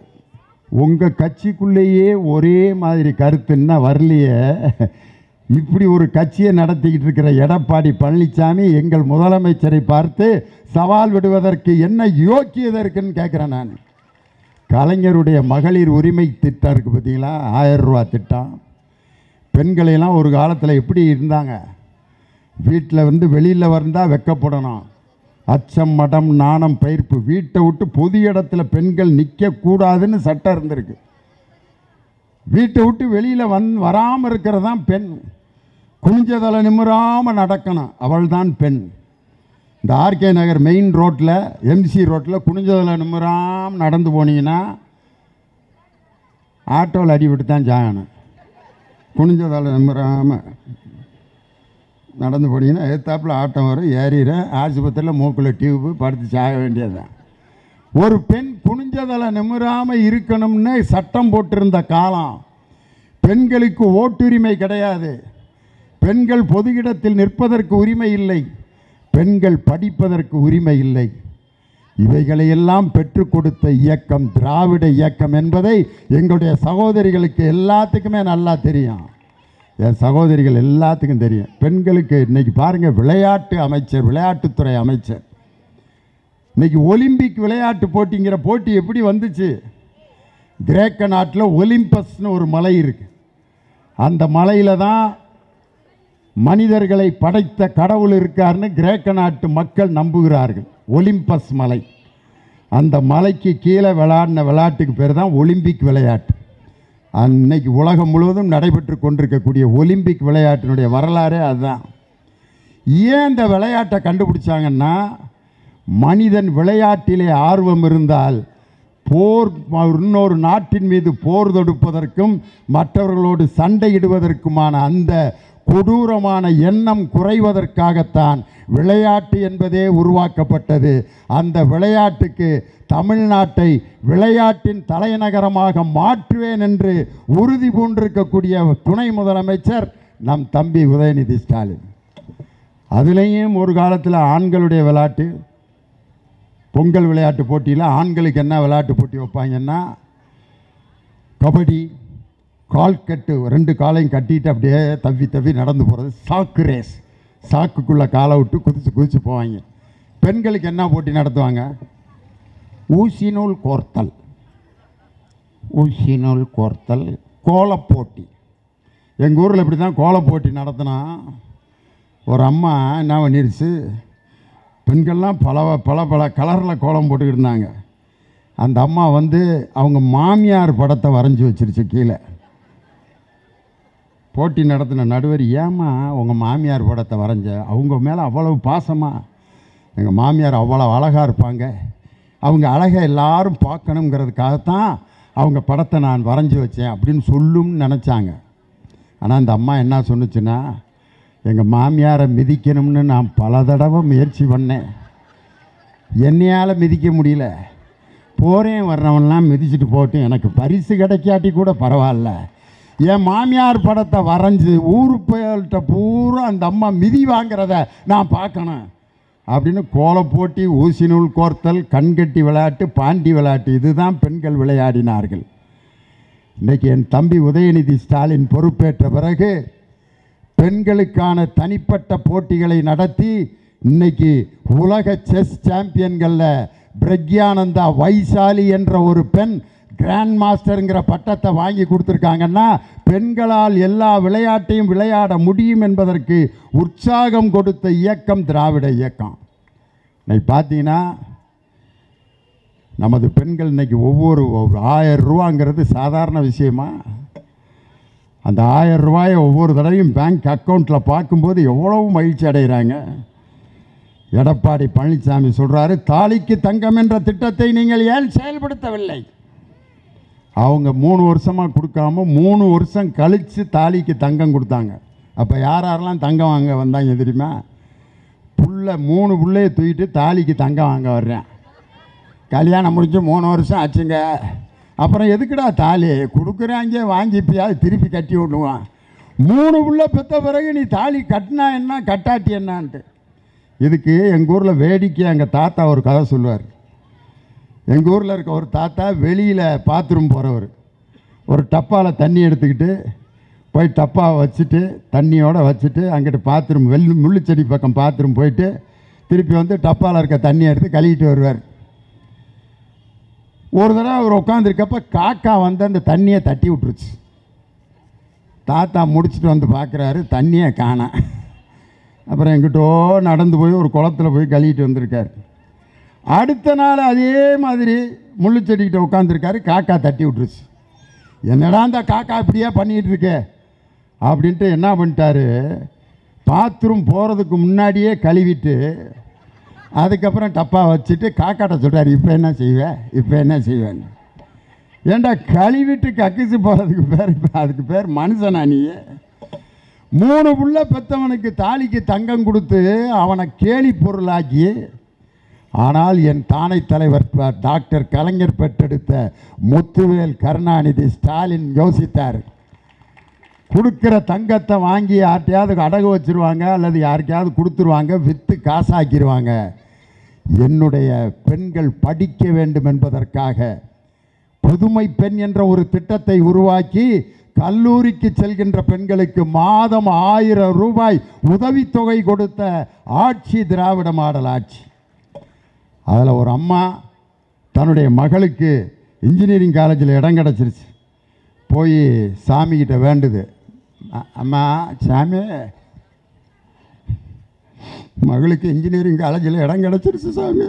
உங்கள் கட்சிக்குள்ளேயே ஒரே மாதிரி கருத்துன்னா வரலையே. இப்படி ஒரு கட்சியை நடத்திக்கிட்டு இருக்கிற எடப்பாடி பழனிசாமி எங்கள் முதலமைச்சரை பார்த்து சவால் விடுவதற்கு என்ன யோக்கியதை இருக்குன்னு கேட்குறேன் நான். கலைஞருடைய மகளிர் உரிமை திட்டம் இருக்குது பார்த்தீங்களா, 1000 ரூபா திட்டம். பெண்களையெல்லாம் ஒரு காலத்தில் எப்படி இருந்தாங்க, வீட்டில் வெளியில் வந்தால் வெக்கப்படணும், அச்சம் மடம் நாணம் பயிர்ப்பு, வீட்டை விட்டு பொது இடத்துல பெண்கள் நிற்கக்கூடாதுன்னு சட்டம் இருந்திருக்கு. வீட்டை விட்டு வெளியில் வராமல் இருக்கிறது தான் பெண். குனிஞ்சதலை நிமிராமல் நடக்கணும், அவள் தான் பெண். இந்த ஆர்கே நகர் மெயின் ரோட்டில் எம்சி ரோட்டில் குனிஞ்சதலை நிமிராமல் நடந்து போனீங்கன்னா ஆட்டோவில் அடிபட்டு தான் சாகணும். குனிஞ்சதலை நிமிராமல் நடந்து போனீங்கன்னா எத்தாப்பில் ஆட்டம் வரும், ஏறிடும், ஆஸ்பத்திரியில் மூக்கில் டியூப்பு படுத்து சாக வேண்டியது தான். ஒரு பெண் குனிஞ்சதலை நிமிராமல் இருக்கணும்னு சட்டம் போட்டிருந்த காலம். பெண்களுக்கு ஓட்டுரிமை கிடையாது, பெண்கள் பொது இடத்தில் நிற்பதற்கு உரிமை இல்லை, பெண்கள் படிப்பதற்கு உரிமை இல்லை. இவைகளையெல்லாம் பெற்றுக் கொடுத்த இயக்கம் திராவிட இயக்கம் என்பதை எங்களுடைய சகோதரிகளுக்கு எல்லாத்துக்குமே நல்லா தெரியும். என் சகோதரிகள் எல்லாத்துக்கும் தெரியும். பெண்களுக்கு இன்றைக்கி பாருங்கள், விளையாட்டு அமைச்சர், விளையாட்டுத்துறை அமைச்சர், இன்றைக்கி ஒலிம்பிக் விளையாட்டு போட்டிங்கிற போட்டி எப்படி வந்துச்சு? கிரேக்க நாட்டில் ஒலிம்பஸ்னு ஒரு மலை இருக்குது. அந்த மலையில் தான் மனிதர்களை படைத்த கடவுள் இருக்காருன்னு கிரேக்க நாட்டு மக்கள் நம்புகிறார்கள். ஒலிம்பஸ் மலை, அந்த மலைக்கு கீழே விளையாடின விளையாட்டுக்கு பேர் தான் ஒலிம்பிக் விளையாட்டு. அன்னைக்கு உலகம் முழுவதும் நடைபெற்று கொண்டிருக்கக்கூடிய ஒலிம்பிக் விளையாட்டினுடைய வரலாறே அதுதான். ஏன் இந்த விளையாட்டை கண்டுபிடிச்சாங்கன்னா, மனிதன் விளையாட்டிலே ஆர்வம் இருந்தால் இன்னொரு நாட்டின் மீது போர் தொடுப்பதற்கும் மற்றவர்களோடு சண்டையிடுவதற்குமான அந்த கொடூரமான எண்ணம் குறைவதற்காகத்தான் விளையாட்டு என்பதே உருவாக்கப்பட்டது. அந்த விளையாட்டுக்கு தமிழ்நாட்டை விளையாட்டின் தலைநகரமாக மாற்றுவேன் என்று உறுதி பூண்டிருக்கக்கூடிய துணை முதலமைச்சர் நம் தம்பி உதயநிதி ஸ்டாலின். அதுலேயும் ஒரு காலத்தில் ஆண்களுடைய விளையாட்டு, பொங்கல் விளையாட்டு போட்டியில் ஆண்களுக்கு என்ன விளையாட்டு போட்டி வைப்பாங்கன்னா, கபடி, கால்கட்டு, 2 காலையும் கட்டிட்டு அப்படியே தவி தவி நடந்து போகிறது, சாக்கு ரேஸ், சாக்குக்குள்ளே காலை விட்டு குதிச்சு போவாங்க. பெண்களுக்கு என்ன போட்டி நடத்துவாங்க? ஊசி நூல் கோர்த்தல், கோலப்போட்டி. எங்கள் ஊரில் இப்படி தான் கோலப்போட்டி நடத்தினா, ஒரு அம்மா என்ன பண்ணிருச்சு, பெண்கள்லாம் பல கலரில் கோலம் போட்டுக்கிட்டு இருந்தாங்க. அந்த அம்மா வந்து அவங்க மாமியார் படத்தை வரைஞ்சி வச்சிருச்சு கீழே. போட்டி நடத்தின நடுவர், ஏம்மா உங்கள் மாமியார் படத்தை வரைஞ்ச? அவங்க மேலே அவ்வளவு பாசமாக, எங்கள் மாமியார் அவ்வளோ அழகாக இருப்பாங்க, அவங்க அழகை எல்லாரும் பார்க்கணுங்கிறதுக்காகத்தான் அவங்க படத்தை நான் வரைஞ்சி வச்சேன் அப்படின்னு சொல்லும்னு நினச்சாங்க. ஆனால் அந்த அம்மா என்ன சொன்னுச்சுன்னா, எங்கள் மாமியாரை மிதிக்கணும்னு நான் பல தடவை முயற்சி பண்ணேன், என்னையால் மிதிக்க முடியல. போகிறேன் வர்றவன்லாம் மிதிச்சுட்டு போட்டு எனக்கு பரிசு கிடைக்காட்டி கூட பரவாயில்ல, என் மாமியார் படத்தை வரைஞ்சி ஊரு புயல்கிட்ட பூரா அந்த அம்மா மிதி வாங்கிறத நான் பார்க்கணும் அப்படின்னு கோலம் போட்டி, ஊசி நூல் கோர்த்தல், கண்கட்டி விளையாட்டு, பாண்டி விளையாட்டு, இதுதான் பெண்கள் விளையாடினார்கள். இன்றைக்கி என் தம்பி உதயநிதி ஸ்டாலின் பொறுப்பேற்ற பிறகு பெண்களுக்கான தனிப்பட்ட போட்டிகளை நடத்தி இன்னைக்கு உலக செஸ் சாம்பியன்களில் பிரக்யானந்தா வைசாலி என்ற ஒரு பெண் கிராண்ட் மாஸ்டருங்கிற பட்டத்தை வாங்கி கொடுத்துருக்காங்கன்னா, பெண்களால் எல்லா விளையாட்டையும் விளையாட முடியும் என்பதற்கு உற்சாகம் கொடுத்த இயக்கம் திராவிட இயக்கம். இன்னைக்கு பார்த்தீங்கன்னா நமது பெண்கள் இன்னைக்கு ஒவ்வொரு 1000 ரூபாங்கிறது சாதாரண விஷயமா? அந்த 1000 ரூபாயை ஒவ்வொரு தடவையும் பேங்க் அக்கௌண்ட்டில் பார்க்கும்போது எவ்வளவு மகிழ்ச்சி அடைகிறாங்க. எடப்பாடி பழனிசாமி சொல்கிறாரு, தாலிக்கு தங்கம் என்ற திட்டத்தை நீங்கள் ஏன் செயல்படுத்தவில்லை? அவங்க 3 வருஷமாக கொடுக்காம 3 வருஷம் கழித்து தாலிக்கு தங்கம் கொடுத்தாங்க. அப்போ யாரெல்லாம் தங்கம் வாங்க வந்தாங்க தெரியுமா? 3 பிள்ளையை தூக்கிட்டு தாலிக்கு தங்கம் வாங்க வர்றேன். கல்யாணம் முடிஞ்சு 3 வருஷம் ஆச்சுங்க, அப்புறம் எதுக்குடா தாலி கொடுக்குறாங்க, வாங்கிப்பியாவது திருப்பி கட்டி விடுவான். 3 பிள்ளை பெற்ற பிறகு நீ தாலி கட்டினா என்ன கட்டாட்டி என்னான்ட்டு. இதுக்கு எங்கள் ஊரில் வேடிக்கை எங்கள் தாத்தா ஒரு கதை சொல்லுவார். எங்கள் ஊரில் இருக்க ஒரு தாத்தா வெளியில் பாத்ரூம் போகிறவர், ஒரு டப்பாவில் தண்ணி எடுத்துக்கிட்டு போய் டப்பாவை வச்சுட்டு தண்ணியோடு வச்சுட்டு அங்கிட்டு பாத்ரூம் முள்ளுச்செடி பக்கம் பாத்ரூம் போயிட்டு திருப்பி வந்து டப்பாவில் இருக்க தண்ணி எடுத்து கழுவிட்டு வருவார். ஒரு தடவை அவர் உட்காந்துருக்கப்ப காக்கா வந்து அந்த தண்ணியை தட்டி விட்டுருச்சு. தாத்தா முடிச்சுட்டு வந்து பார்க்குறாரு, தண்ணியை காணோம். அப்புறம் எங்கிட்டோ நடந்து போய் ஒரு குளத்தில் போய் கழுவிட்டு வந்திருக்கார். அடுத்த நாள் அதே மாதிரி முள்ளுச்செடிக்கிட்ட உட்காந்துருக்காரு, காக்கா தட்டி விட்டுருச்சு. என்னடா அந்த காக்கா இப்படியே பண்ணிகிட்டு இருக்கே அப்படின்ட்டு என்ன பண்ணிட்டாரு, பாத்ரூம் போகிறதுக்கு முன்னாடியே கழுவிட்டு அதுக்கப்புறம் டப்பா வச்சுட்டு காக்காட்ட சொல்கிறார், இப்போ என்ன செய்வேன், இப்போ என்ன செய்வேன்னு. ஏண்டா கழுவிட்டு கக்கிச்சு போகிறதுக்கு பேர், இப்போ அதுக்கு பேர் மனுஷனா? நீ 3 புள்ள பெற்றவனுக்கு தாலிக்கு தங்கம் கொடுத்து அவனை கேலி பொருளாக்கி, ஆனால் என் தானை தலைவர் டாக்டர் கலைஞர் பெற்றெடுத்த முத்துவேல் கருணாநிதி ஸ்டாலின் யோசித்தார், கொடுக்குற தங்கத்தை வாங்கி யார்ட்டையாவது அடகு வச்சுருவாங்க அல்லது யாருக்கையாவது கொடுத்துருவாங்க, விற்று காசாக்கிடுவாங்க. என்னுடைய பெண்கள் படிக்க வேண்டும் என்பதற்காக புதுமை பெண் என்ற ஒரு திட்டத்தை உருவாக்கி கல்லூரிக்கு செல்கின்ற பெண்களுக்கு மாதம் 1000 ரூபாய் உதவித்தொகை கொடுத்த ஆட்சி திராவிட மாடல் ஆட்சி. அதில் ஒரு அம்மா தன்னுடைய மகளுக்கு இன்ஜினியரிங் காலேஜில் இடம் கிடச்சிருச்சு. போய் சாமிக்கிட்ட வேண்டுது, அம்மா சாமி மகளுக்கு இன்ஜினியரிங் காலேஜில் இடம் கிடச்சிருச்சு சாமி,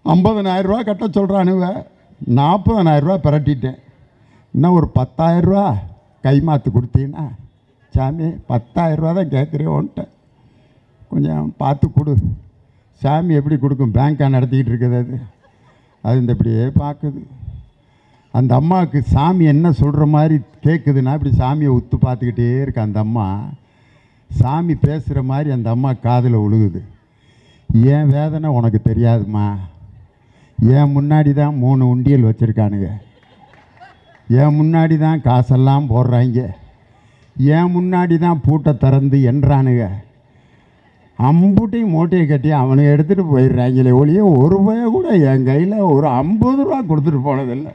50,000 ரூபா கட்ட சொல்கிறானுவ, 40,000 ரூபா பிரட்டிட்டேன், இன்னும் ஒரு 10,000 ரூபா கைமாற்று கொடுத்தீங்கன்னா சாமி 10,000 ரூபா தான் கேட்குறேன் உன்ட்ட, கொஞ்சம் பார்த்து கொடு. சாமி எப்படி கொடுக்கும், பேங்காக நடத்திக்கிட்டு இருக்குது அது இந்த இப்படியே பார்க்குது. அந்த அம்மாவுக்கு சாமி என்ன சொல்கிற மாதிரி கேட்குதுன்னா இப்படி சாமியை உத்து பார்த்துக்கிட்டே இருக்கு. அந்த அம்மா சாமி பேசுகிற மாதிரி அந்த அம்மா காதில் விழுகுது. ஏன் வேதனை உனக்கு தெரியாதுமா, ஏன் முன்னாடி தான் 3 உண்டியல் வச்சுருக்கானுங்க, ஏன் முன்னாடி தான் காசெல்லாம் போடுறாங்க, ஏன் முன்னாடி தான் பூட்டை திறந்து என்றானுங்க, அம்புட்டையும் மூட்டையை கட்டி அவனுக்கு எடுத்துகிட்டு போயிடுறாங்களே ஒழிய ஒரு ரூபாயை கூட என் கையில் ஒரு 50 ரூபா கொடுத்துட்டு போனதில்லை.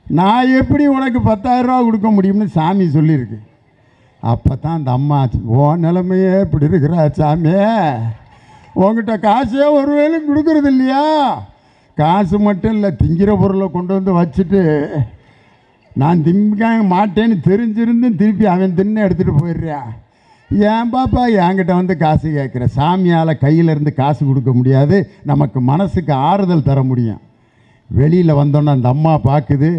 நான் எப்படி உனக்கு 10,000 ரூபா கொடுக்க முடியும்னு சாமி சொல்லியிருக்கு. அப்போ தான் அந்த அம்மா, ஓ நிலைமையே இப்படி இருக்கிறா சாமி, உங்ககிட்ட காசே ஒரு வேலையும் கொடுக்குறது இல்லையா, காசு மட்டும் இல்லை திங்கிற பொருளை கொண்டு வந்து வச்சுட்டு நான் திங்க மாட்டேன்னு தெரிஞ்சிருந்தும் திருப்பி அவன் தின்னு எடுத்துகிட்டு போயிடுறான், ஏன் பாப்பா என்கிட்ட வந்து காசு கேட்குற? சாமியால் கையிலேருந்து காசு கொடுக்க முடியாது, நமக்கு மனசுக்கு ஆறுதல் தர முடியும். வெளியில் வந்தோன்னே அந்த அம்மா பார்க்குது,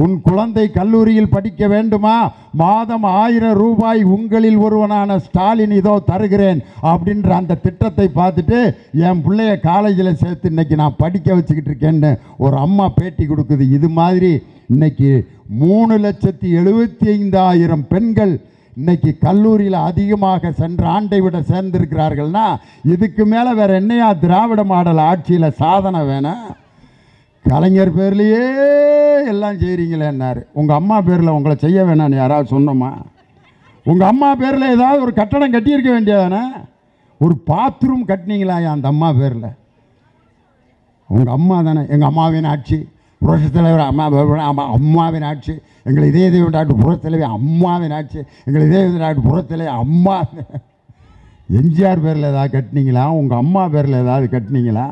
உன் குழந்தை கல்லூரியில் படிக்க வேண்டுமா, மாதம் 1000 ரூபாய் உங்களில் ஒருவனான ஸ்டாலின் இதோ தருகிறேன் அப்படின்ற அந்த திட்டத்தை பார்த்துட்டு என் பிள்ளைய காலேஜில் சேர்த்து இன்னைக்கு நான் படிக்க வச்சுக்கிட்டு இருக்கேன்னு ஒரு அம்மா பேட்டி கொடுக்குது. இது மாதிரி இன்னைக்கு 3,75,000 பெண்கள் இன்னைக்கு கல்லூரியில் அதிகமாக சென்ற ஆண்டை விட சேர்ந்திருக்கிறார்கள்னா இதுக்கு மேலே வேற என்னையா திராவிட மாடல் ஆட்சியில் சாதனை வேணும்? கலைஞர் பேர்லேயே எல்லாம் செய்கிறீங்களேன்னாரு. உங்கள் அம்மா பேரில் உங்களை செய்ய வேணான்னு யாராவது சொன்னோமா? உங்கள் அம்மா பேரில் ஏதாவது ஒரு கட்டடம் கட்டியிருக்க வேண்டியதானே? ஒரு பாத்ரூம் கட்டினீங்களா அந்த அம்மா பேரில்? உங்கள் அம்மா தானே. எங்கள் அம்மாவின் ஆட்சி, புரட்சித் தலைவர் அம்மாவின் ஆட்சி, எங்கள் இதே டாக்டர் புறத்தலைவர் அம்மாவின் ஆட்சி, எங்கள் இதே டாக்டர் புறத்தலைவர் அம்மா. எம்ஜிஆர் பேரில் ஏதாவது கட்டினீங்களா? உங்கள் அம்மா பேரில் ஏதாவது கட்டினீங்களா?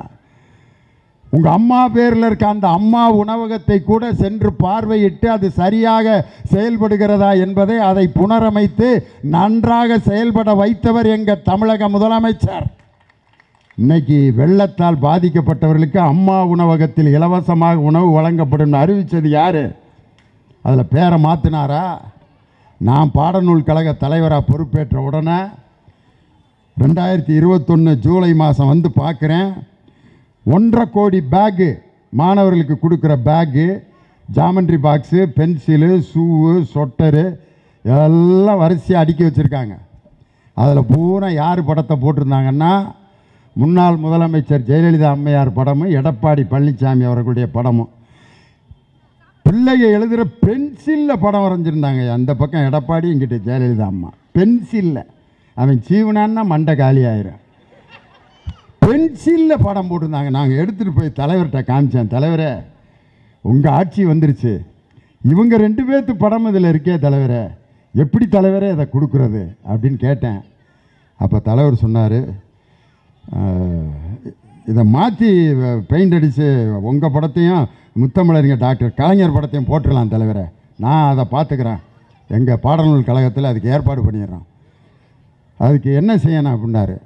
உங்கள் அம்மா பேரில் இருக்க அந்த அம்மா உணவகத்தை கூட சென்று பார்வையிட்டு அது சரியாக செயல்படுகிறதா என்பதை அதை புனரமைத்து நன்றாக செயல்பட வைத்தவர் எங்கள் தமிழக முதலமைச்சர். இன்னைக்கு வெள்ளத்தால் பாதிக்கப்பட்டவர்களுக்கு அம்மா உணவகத்தில் இலவசமாக உணவு வழங்கப்படும் அறிவித்தது யார்? அதில் பேரை மாற்றினாரா? நான் பாடநூல் கழக தலைவராக பொறுப்பேற்ற உடனே 2021 ஜூலை மாதம் வந்து பார்க்குறேன். 1.5 கோடி பேக்கு, மாணவர்களுக்கு கொடுக்குற பேக்கு, ஜாமெண்ட்ரி பாக்ஸு, பென்சிலு, ஷூவு, சொட்டரு எல்லாம் வரிசையாக அடுக்கி வச்சுருக்காங்க. அதில் பூரா யார் படத்தை போட்டிருந்தாங்கன்னா, முன்னாள் முதலமைச்சர் ஜெயலலிதா அம்மையார் படமும் எடப்பாடி பழனிசாமி அவர்களுடைய படமும். பிள்ளைங்க எழுதுகிற பென்சிலில் படம் வரைஞ்சிருந்தாங்க. அந்த பக்கம் எடப்பாடி, இங்கிட்ட ஜெயலலிதா அம்மா. பென்சிலில் அவன் சீவனான்னா மண்டை காலி ஆயிரும். பென்சிலில் படம் போட்டிருந்தாங்க. நாங்கள் எடுத்துகிட்டு போய் தலைவர்கிட்ட காமிச்சேன். தலைவரே, உங்கள் ஆட்சி வந்துருச்சு, இவங்க 2 பேர்த்து படம் இதில் இருக்கே தலைவரே, எப்படி தலைவரே இதை கொடுக்குறது அப்படின்னு கேட்டேன். அப்போ தலைவர் சொன்னார், இதை மாற்றி பெயிண்ட் அடித்து உங்கள் படத்தையும் முத்தமிழறிஞர் டாக்டர் கலைஞர் படத்தையும் போட்டுடலாம் தலைவரே, நான் அதை பார்த்துக்கிறேன், எங்கள் பாடநூல் கழகத்தில் அதுக்கு ஏற்பாடு பண்ணிடுறோம், அதுக்கு என்ன செய்யணும் அப்படின்னாரு.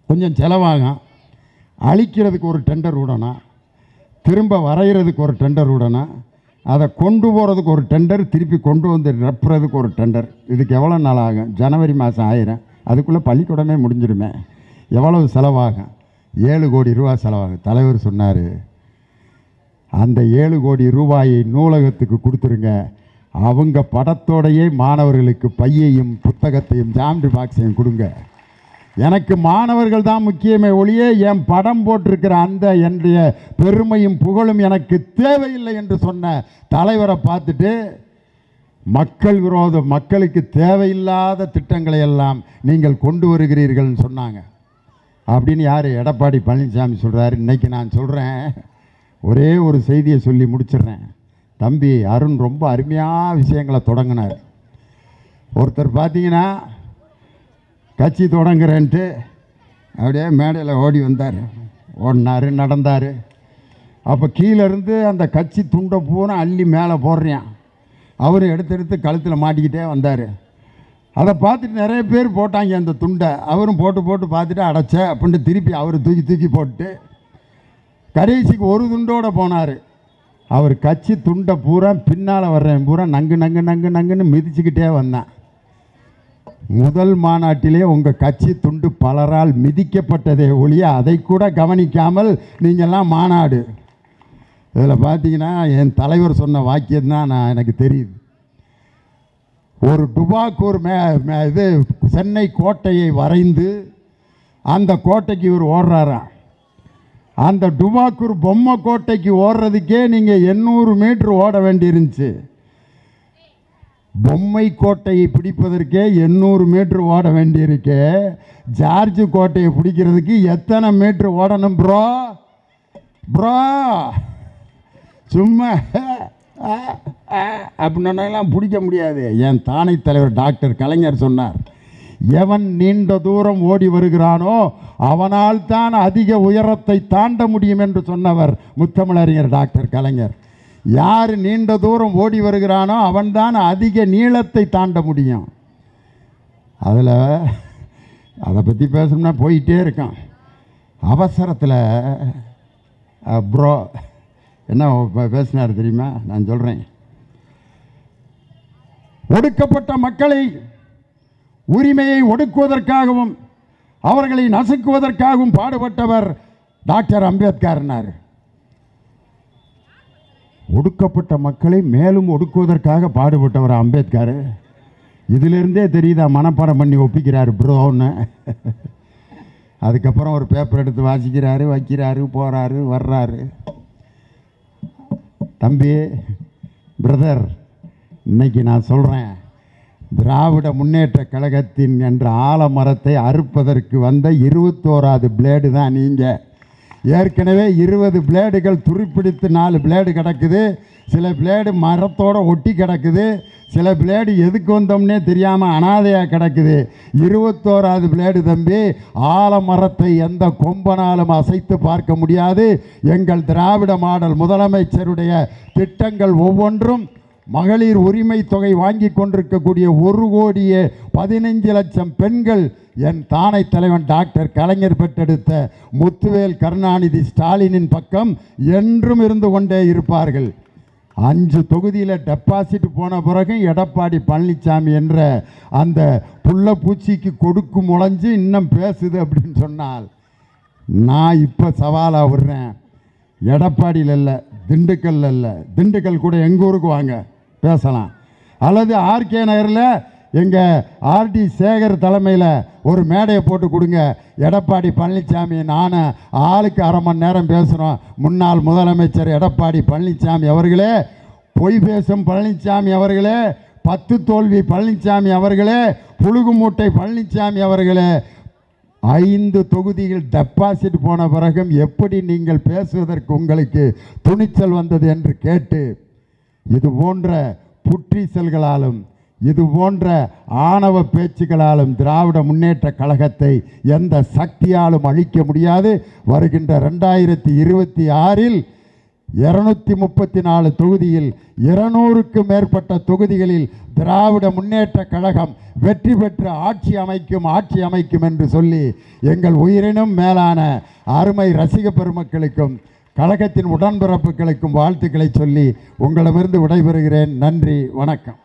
கொஞ்சம் செலவாகும், அழிக்கிறதுக்கு ஒரு டெண்டர் விடணும், திரும்ப வரைகிறதுக்கு ஒரு டெண்டர் விடணும், அதை கொண்டு போகிறதுக்கு ஒரு டெண்டர், திருப்பி கொண்டு வந்து நிரப்புறதுக்கு ஒரு டெண்டர். இதுக்கு எவ்வளோ நாள் ஆகும்? ஜனவரி மாதம் ஆயிரம், அதுக்குள்ளே பள்ளிக்கூடமே முடிஞ்சிருமே. எவ்வளவு செலவாகும்? 7 கோடி ரூபா செலவாகும். தலைவர் சொன்னார், அந்த 7 கோடி ரூபாயை நூலகத்துக்கு கொடுத்துருங்க, அவங்க படத்தோடையே மாணவர்களுக்கு பையையும் புத்தகத்தையும் ஜாமெண்ட்ரி பாக்ஸையும் கொடுங்க, எனக்கு மாணவர்கள் தான் முக்கியமே ஒழிய என் படம் போட்டிருக்கிற அந்த என்னுடைய பெருமையும் புகழும் எனக்கு தேவையில்லை என்று சொன்ன தலைவரை பார்த்துட்டு, மக்கள் விரோத, மக்களுக்கு தேவையில்லாத திட்டங்களை எல்லாம் நீங்கள் கொண்டு வருகிறீர்கள்னு சொன்னாங்க. அப்படின்னு யார்? எடப்பாடி பழனிசாமி சொல்கிறாரு. இன்றைக்கி நான் சொல்கிறேன், ஒரே ஒரு செய்தியை சொல்லி முடிச்சிடுறேன். தம்பி அருண் ரொம்ப அருமையான விஷயங்களை தொடங்கினார். ஒருத்தர் பார்த்தீங்கன்னா கட்சி தொடங்குறேன்ட்டு அப்படியே மேடையில் ஓடி வந்தார், ஓடினார், நடந்தார். அப்போ கீழேருந்து அந்த கட்சி துண்டை பூரா அள்ளி மேலே போடுறான். அவரும் எடுத்து கழுத்தில் மாட்டிக்கிட்டே வந்தார். அதை பார்த்துட்டு நிறைய பேர் போட்டாங்க அந்த துண்டை. அவரும் போட்டு பார்த்துட்டு அடைச்ச அப்படின்ட்டு திருப்பி அவர் தூக்கி போட்டு கடைசிக்கு ஒரு துண்டோடு போனார். அவர் கட்சி துண்டை பூரா பின்னால் வர்றேன் பூரா நங்குன்னு மிதிச்சுக்கிட்டே வந்தேன். முதல் மாநாட்டிலே உங்கள் கட்சி துண்டு பலரால் மிதிக்கப்பட்டதே ஒழிய அதை கூட கவனிக்காமல் நீங்கள்லாம் மாநாடு. இதில் பார்த்தீங்கன்னா என் தலைவர் சொன்ன வாக்கியம் தான் எனக்கு தெரியுது. ஒரு டுபாக்கூர் இது சென்னை கோட்டையை வரைந்து அந்த கோட்டைக்கு இவர் ஓடுறாராம். அந்த டுபாக்கூர் பொம்மை கோட்டைக்கு ஓடுறதுக்கே நீங்கள் 800 மீட்டர் ஓட வேண்டியிருந்துச்சு. பொம்மை கோட்டையை பிடிப்பதற்கே 800 மீட்டர் ஓட வேண்டியிருக்கே, ஜார்ஜ் கோட்டையை பிடிக்கிறதுக்கு எத்தனை மீட்டர் ஓடணும் ப்ரோ? சும்மா அப்படின்னெல்லாம் பிடிக்க முடியாது. என் தானை தலைவர் டாக்டர் கலைஞர் சொன்னார், எவன் நீண்ட தூரம் ஓடி வருகிறானோ அவனால் தான் அதிக உயரத்தை தாண்ட முடியும் என்று சொன்னவர் முத்தமிழறிஞர் டாக்டர் கலைஞர். யார் நீண்ட தூரம் ஓடி வருகிறானோ அவன்தான் அதிக நீளத்தை தாண்ட முடியும். அதில் அதை பற்றி பேசணும்னா போயிட்டே இருக்கான். அவசரத்தில் ப்ரோ என்ன பேசினார் தெரியுமா? நான் சொல்கிறேன். ஒடுக்கப்பட்ட மக்களை உரிமையை ஒடுக்குவதற்காகவும் அவர்களை நசுக்குவதற்காகவும் பாடுபட்டவர் டாக்டர் அம்பேத்கர்னார். ஒடுக்கப்பட்ட மக்களை மேலும் ஒடுக்குவதற்காக பாடுபட்டவர் அம்பேத்கர். இதிலிருந்தே தெரியுதா மனப்பாடம் பண்ணி ஒப்பிக்கிறாரு ப்ரோன்னு. அதுக்கப்புறம் ஒரு பேப்பர் எடுத்து வாசிக்கிறாரு, வைக்கிறாரு, போகிறாரு, வர்றாரு. தம்பி, பிரதர், இன்னைக்கு நான் சொல்கிறேன், திராவிட முன்னேற்ற கழகத்தின் என்ற ஆலமரத்தை அறுப்பதற்கு வந்த 21வது பிளேடு தான் நீங்கள். ஏற்கனவே 20 பிளேடுகள் துருப்பிடித்து 4 பிளேடு கிடக்குது. சில பிளேடு மரத்தோடு ஒட்டி கிடக்குது. சில பிளேடு எதுக்கு வந்தோம்னே தெரியாமல் அனாதையாக கிடக்குது. 21வது பிளேடு தம்பி. ஆலமரத்தை எந்த கொம்பனாலும் அசைத்து பார்க்க முடியாது. எங்கள் திராவிட மாடல் முதலமைச்சருடைய திட்டங்கள் ஒவ்வொன்றும் மகளிர் உரிமை தொகை வாங்கி கொண்டிருக்கக்கூடிய 1,15,00,000 பெண்கள் என் தானை தலைவன் டாக்டர் கலைஞர் பெற்றெடுத்த முத்துவேல் கருணாநிதி ஸ்டாலினின் பக்கம் என்றும் இருந்து கொண்டே இருப்பார்கள். 5 தொகுதியில் டெபாசிட் போன பிறகு எடப்பாடி பழனிசாமி என்ற அந்த புள்ள பூச்சிக்கு கொடுக்கு முளைஞ்சு இன்னும் பேசுது அப்படின்னு சொன்னால், நான் இப்போ சவாலாக விடுறேன். எடப்பாடியில் இல்லை, திண்டுக்கல்ல இல்லை, திண்டுக்கல் கூட எங்கள் ஊருக்கு வாங்க பேசலாம். அல்லது ஆர்கே நகரில் எங்கள் ஆர்டி சேகர் தலைமையில் ஒரு மேடையை போட்டு கொடுங்க. எடப்பாடி பழனிசாமி நானும் ஆளுக்கு அரை மணி நேரம் பேசுகிறோம். முன்னாள் முதலமைச்சர் எடப்பாடி பழனிசாமி அவர்களே, பொய் பேசும் பழனிசாமி அவர்களே, 10 தோல்வி பழனிசாமி அவர்களே, புழுகு மூட்டை பழனிசாமி அவர்களே, 5 தொகுதிகள் டெபாசிட் போன பிறகும் எப்படி நீங்கள் பேசுவதற்கு உங்களுக்கு துணிச்சல் வந்தது என்று கேட்டு, இது போன்ற புற்றீசல்களாலும் இது போன்ற ஆணவ பேச்சுகளாலும் திராவிட முன்னேற்ற கழகத்தை எந்த சக்தியாலும் அழிக்க முடியாது. வருகின்ற 2026இல் 234 தொகுதியில் 200க்கும் மேற்பட்ட தொகுதிகளில் திராவிட முன்னேற்ற கழகம் வெற்றி பெற்று ஆட்சி அமைக்கும் என்று சொல்லி எங்கள் உயிரினும் மேலான அருமை ரசிக பெருமக்களுக்கும் கழகத்தின் உடன்பிறப்புகளுக்கும் வாழ்த்துக்களை சொல்லி உங்களிடமிருந்து விடைபெறுகிறேன். நன்றி, வணக்கம்.